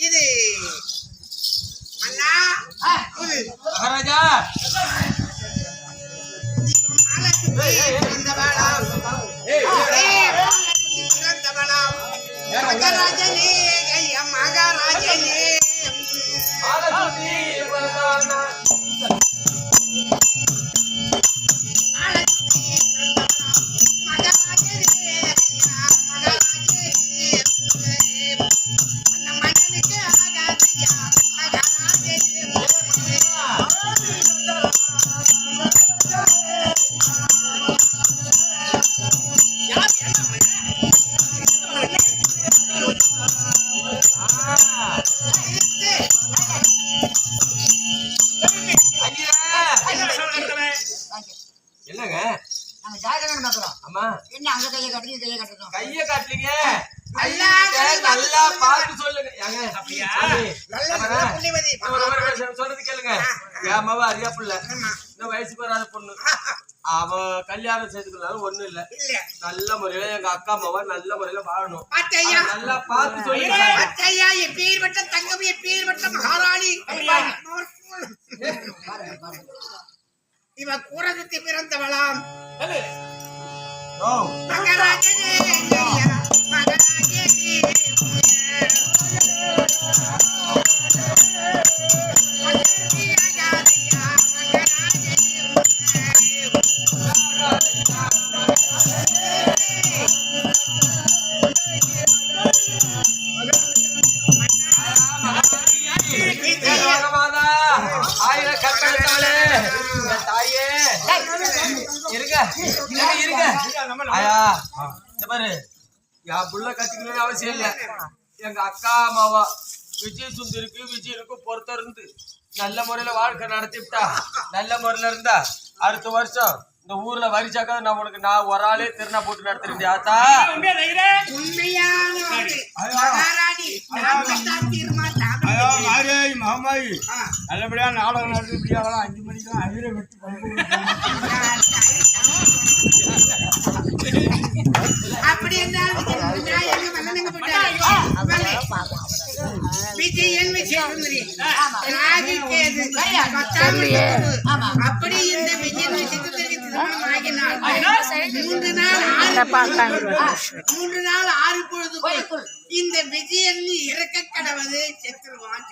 இது அண்ணா மகாராஜா மகாராஜனே மகாராஜனே கைய காட்டுலீங்க நல்லா பார்த்து சொல்லுங்க சொல்றது கேளுங்க என் மவ அறியா புள்ள இன்னும் வயசுக்கு வராத பொண்ணு அவன் கல்யாணம் செய்துக்கணும் ஒண்ணும் இல்ல நல்ல முறையில எங்க அக்கா மவ நல்ல முறையில வாழணும் நல்லா பார்த்து சொல்லுங்க எப்பேற்பட்ட தங்கம் எப்பேற்பட்ட மகாராணி இவ கூறதுக்கு பிறந்தவளாம் மகாராஜனே மகாராஜனே அவசியம் இல்ல எங்க அக்கா அம்மாவா விஜய் சுந்தருக்கு விஜயனுக்கும் பொறுத்த இருந்து நல்ல முறையில வாழ்க்கை நடத்திவிட்டா நல்ல முறையில இருந்தா அடுத்த வருஷம் இந்த ஊர்ல வரிச்சாக்கா நான் ஒரு ஆளே திருநா போட்டு நடத்துறேன் ஆத்தா நல்லபடியா நாடகம் நடத்தி இப்படியாகலாம் 5 மணிக்கு அகில வெட்டி அப்படி அப்படி இந்த விஜயன் திருமணம் ஆகினால் 3 நாள் 6 பொழுது இந்த விஜயன் இறக்க கடவுது செத்துருவான்.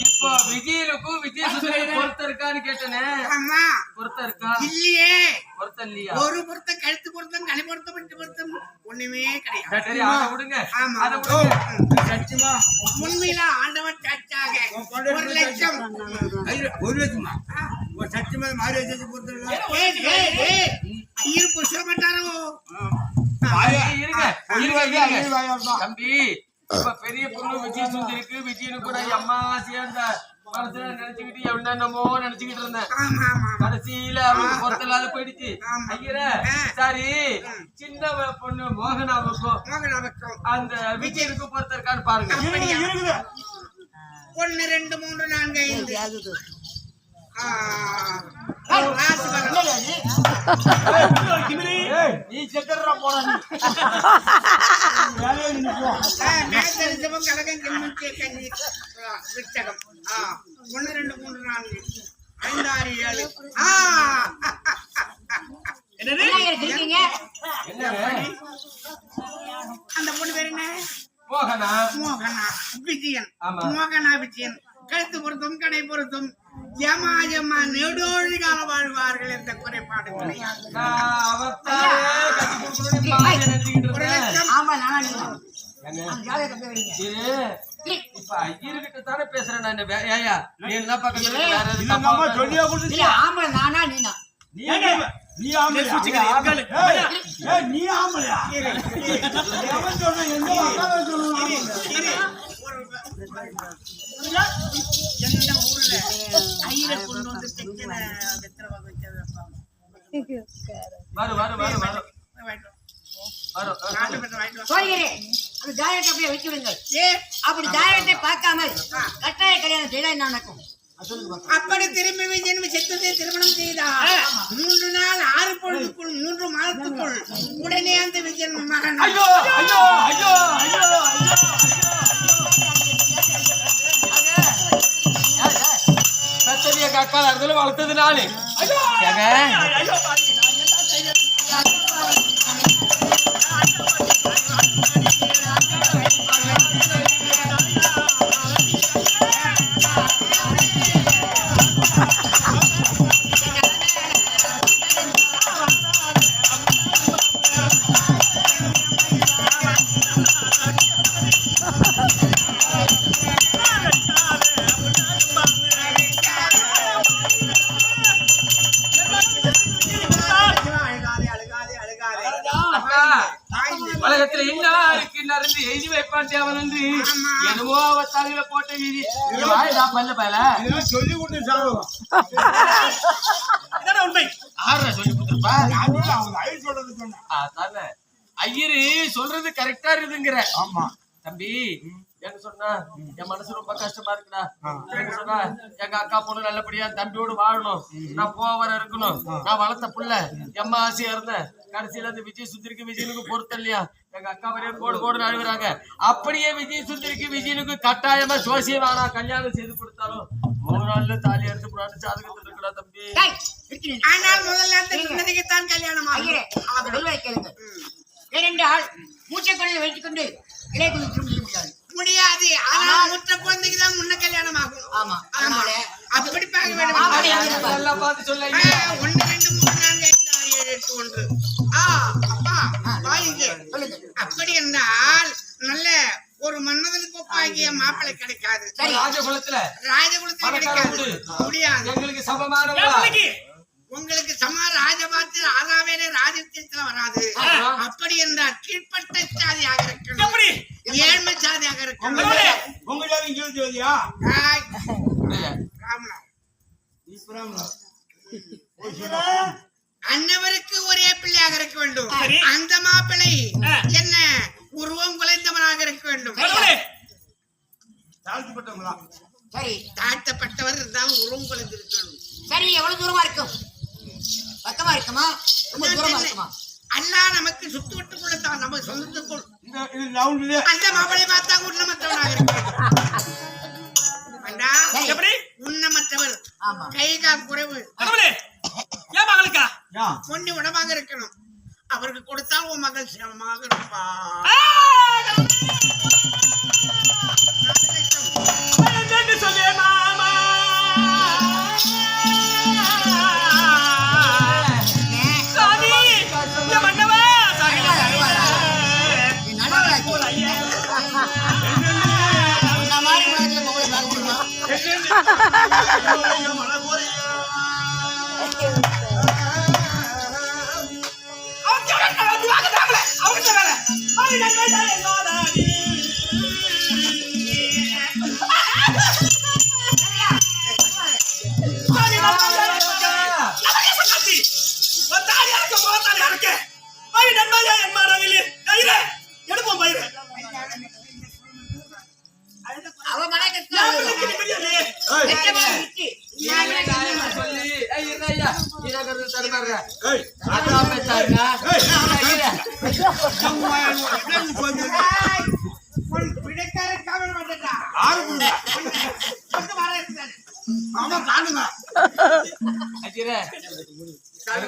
இப்போ விஜயனுக்கும் விஜய் சுந்தரிக்கும் பொருத்தம் இருக்கான்னு கேட்டனே. ஆமா பொருத்தம் இருக்கா? இல்லையே. பொருத்தம் இல்லையா? ஒரு பொருத்தம் கழுத்து பொருத்தம் கலை பொருத்தம் விட்டு பொருத்தம் ஒண்ணுமே கிடையாது. சரி அத விடுங்க. ஆமா அத விடுங்க. சத்தியமா உண்மையில ஆண்டவன் சாட்சாக 1 லட்சம் 1 லட்சமா சத்தியமா மாரியேஜ் பொறுத்தல ஐயர் புஷ்ப மாட்டாரோ. இருங்க தம்பி. இப்ப பெரிய பொண்ணு விஜய் சுந்தரிக்கு விஜயனுக்கு கூட அம்மா சேர்ந்த மனசுல நினைச்சுக்கிட்டு என்னென்னமோ நினைச்சுக்கிட்டு இருந்தேன். கடைசியில அவளுக்கு பொறுத்தலாத போயிடுச்சு. ஐயரே சாரி சின்ன பொண்ணு மோகனாவுக்கும் அந்த விஜயனுக்கு பொறுத்த இருக்கான்னு பாருங்க. 1 2 3 4 5 நீ செக்கறா போடா நீ வேலைய நிப்போ மேதரிசம் கலகம் கிம்முச்சே கண்ணி விச்சகம் 1 2 3 4 5 6 7 என்னது இருக்கீங்க அந்த பொண்ணு பேர் என்ன? மோகனா விஜயன். மோகனா விஜயன் கழுத்து பொருத்தும் கடை பொருத்தும் ஜமா நெடோழி கால வாழ்வார்கள் என்ற குறைபாடுகளை இப்ப ஐயர்கிட்ட தானே பேசுறேன் நான். நீ என்ன பக்கத்துல நீ ஆம்பளையா நீ ஆம்பளையா எந்த ஊர்ல ஐயரை கொண்டு வந்து தெக்கன வெத்தரவா வச்சது வரும் நாட்டு பத்திரம் வாங்கிட்டு வா. சொல்கிறேன் அந்த ஜாதகத்தை அப்படியே வச்சு விடுங்கள். ஏ, அப்படி ஜாதகத்தை பார்க்காமல் கட்டாய கல்யாணம் செய்தால் என்ன நடக்கும்? அது சொல்லுங்க பாப்போம். அப்படி திரும்பி விஜயன் செத்துவதை திருமணம் செய்தார் 3 நாள் 6 பொழுதுக்குள் 3 மாதத்துக்குள் உடனே அந்த விஜயன் மகன் ஐயோ ஐயோ ஐயோ ஐயோ பெத்தவிய காக்கால அதுல வளர்த்தது நானு. உலகத்துல இன்னாருக்கு நடந்து எழுதி வைப்பான் தேவன் என்று என்னமோ அவ தலையில போட்ட வீதி பல்ல பயல சொல்லி கொடுத்து சாப்பிடுவோம். உண்மை ஆறு சொல்லி கொடுத்துருப்பா. அவங்க ஐயர் சொல்றது சொன்னேன். அதான ஐயரு சொல்றது கரெக்டா இருக்குங்கிற. ஆமா தம்பி என்ன சொன்னா என் மனசு ரொம்ப கஷ்டமா இருக்குடா. என்ன சொன்னா எங்க அக்கா பொண்ணு நல்லபடியா தம்பியோடு வாழணும், நான் போவர இருக்கணும், நான் வளர்த்த புள்ள எம்மா ஆசையா இருந்தேன். கடைசியில அந்த விஜய் சுந்தரிக்கு விஜயனுக்கு பொறுத்த இல்லையா, எங்க அக்கா வரையும் கோடு கோடு அழுகுறாங்க. அப்படியே விஜய் சுந்தரிக்கு விஜயனுக்கு கட்டாயமா ஜோசியம் வேணா கல்யாணம் செய்து கொடுத்தாலும் 3 நாள்ல தாலி எடுத்து புறான்னு ஜாதகத்தில் இருக்கடா தம்பி. டேய், இருக்கிறேன். ஆனால் முதல்ல அந்த சுந்தரிக்குத்தான் கல்யாணம் ஐயரே, அவர் சொல்வதை கேளுங்கள். ஏனென்றால் மூச்சை குறையை வைத்துக் கொண்டு இளைய குழந்தை திரும்ப செய்ய முடியாது. முடியாது. ஆனால் முற்ற குழந்தைக்கு தான் முன்ன கல்யாணம் ஆகும். ஆமா, ஆமா, அதனால அப்படி பார்க்க வேண்டும். நல்லா பார்த்து சொல்ல. 1 2 3 4 5 6 7 8 9. அப்பா வாங்க. சொல்லுங்க. அப்படி என்றால் நல்ல ஒரு மன்னதனுக்கு ஒப்பாகிய மாப்பிள்ளை கிடைக்காது. ராஜகுலத்துல ராஜகுலத்தில் கிடைக்காது. முடியாது. எங்களுக்கு சமமானவங்க உங்களுக்கு சமா ராஜபாத்திர ஆதாவேலே ராஜத்தியத்துல வராது. அப்படி என்றால் கீழ்பட்ட சாதியாக இருக்கணும், ஏழ்மை சாதியாக இருக்கணும். உங்க ஜாதி இங்க ஜோதியா? ஆய், ராமனா அன்னவருக்கு ஒரே பிள்ளையாக இருக்க வேண்டும். அந்த மாப்பிள்ளை என்ன உருவம் குலைந்தவனாக இருக்க வேண்டும். தாழ்த்தப்பட்டவங்களா? சரி தாழ்த்தப்பட்டவர் இருந்தாலும் உருவம் குலைந்திருக்கணும். சரி, எவ்வளவு தூரமா இருக்கும்? பக்கமா இருக்குமா, ரொம்ப தூரமா இருக்குமா? அல்லா நமக்கு சுத்து விட்டுக்குள்ள தான் நம்ம சொந்தத்துக்குள் இது ரவுண்டு. அந்த மாப்பிளை பார்த்தா உண்ணமற்றவனாக இருக்க உண்ணமற்றவர், ஆமா. கை கால் குறைவு, பொண்ணு உடமாக இருக்கணும். அவருக்கு கொடுத்தால் உன் மகள் சிரமமாக இருப்பா.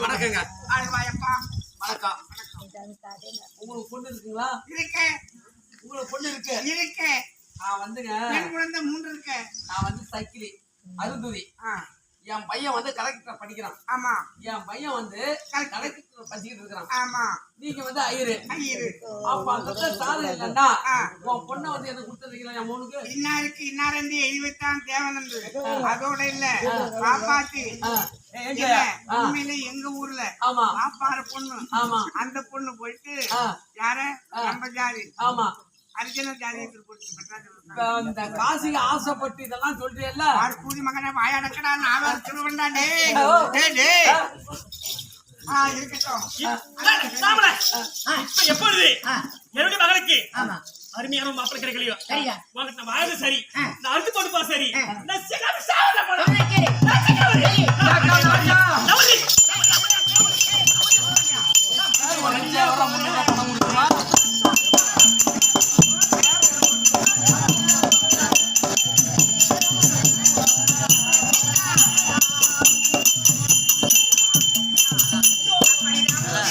வணக்கங்க. வணக்கம். உங்களுக்கு பொண்ணு இருக்குங்களா? இருக்கு. உங்களுக்கு பொண்ணு இருக்கு? இருக்கு. நான் வந்துங்க, பெண் குழந்தை 3 இருக்கு. நான் வந்து சைக்கிளி அருந்துதி. என் பையன் வந்து கலெக்டர் படிக்கிறான். ஆமா. என் பையன் வந்து கலெக்டர் படிச்சுக்கிட்டு இருக்கிறான். ஆமா. நீங்க வந்து ஐயரு. ஐயரு. அப்ப அந்த சாதனை இல்லைன்னா உன் பொண்ணை வந்து எனக்கு கொடுத்துருக்கீங்களா? என் மோனுக்கு இன்னாருக்கு இன்னாரண்டி எழுதித்தான் தேவனன்று. அதோட இல்ல பாப்பாத்தி உண்மையில எங்க ஊர்ல பாப்பார பொண்ணு. அந்த பொண்ணு போயிட்டு யார நம்ம ஜாதி அர்ஜுன ஜாதியத்தில் இந்த காசிக்கு ஆசைப்பட்டு இதெல்லாம் சொல்றீல்ல, கூதி மகனை வாயடக்கடா நான் திருவண்டா. இருக்கட்டும். எப்பொழுது என்னுடைய மகளுக்கு ஆமா அருமையான மாப்பிள்ளை கிடைக்கலையோ சரியா உனக்கு நான் வாழ்றது சரி நான் அறுத்து போட்டுப்பா சரி ஆ. நான் சிகாம சாவல போல சொல்றேன் கேளு. சரி. நவதி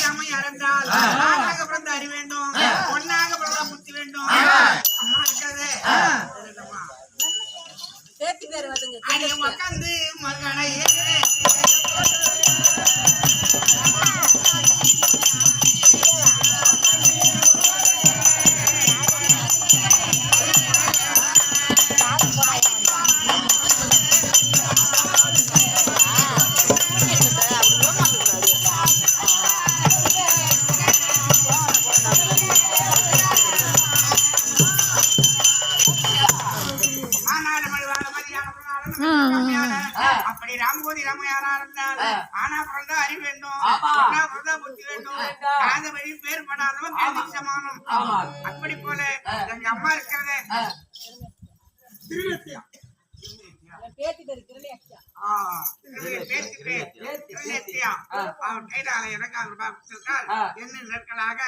அம்மையார் என்றால் ஆணாக பிறந்த அறி வேண்டும், பொன்னாக பிறந்த புத்தி வேண்டும். அம்மா இருக்காது. அடி உக்காந்து மகனையே அப்படி ராமகோதி ராமையாரா இருந்தால் ஆனா பிறந்தா அறிவு வேண்டும், பொண்ணா பிறந்தா புத்தி வேண்டும். காத வழி பேர் படாதவன் கேள்விக்கு சமானம். அப்படி போல எங்க அம்மா இருக்கிறது திருநெத்தியா. அவன் கைதால எனக்கு அவர் பார்த்திருக்கார். என்ன நெருக்கலாக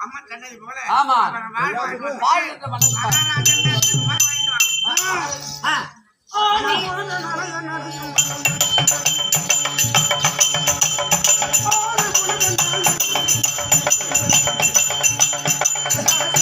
அம்மா சொன்னது போல அவன் வாழ்வான். மகாராஜன் வாங்கிடுவான்.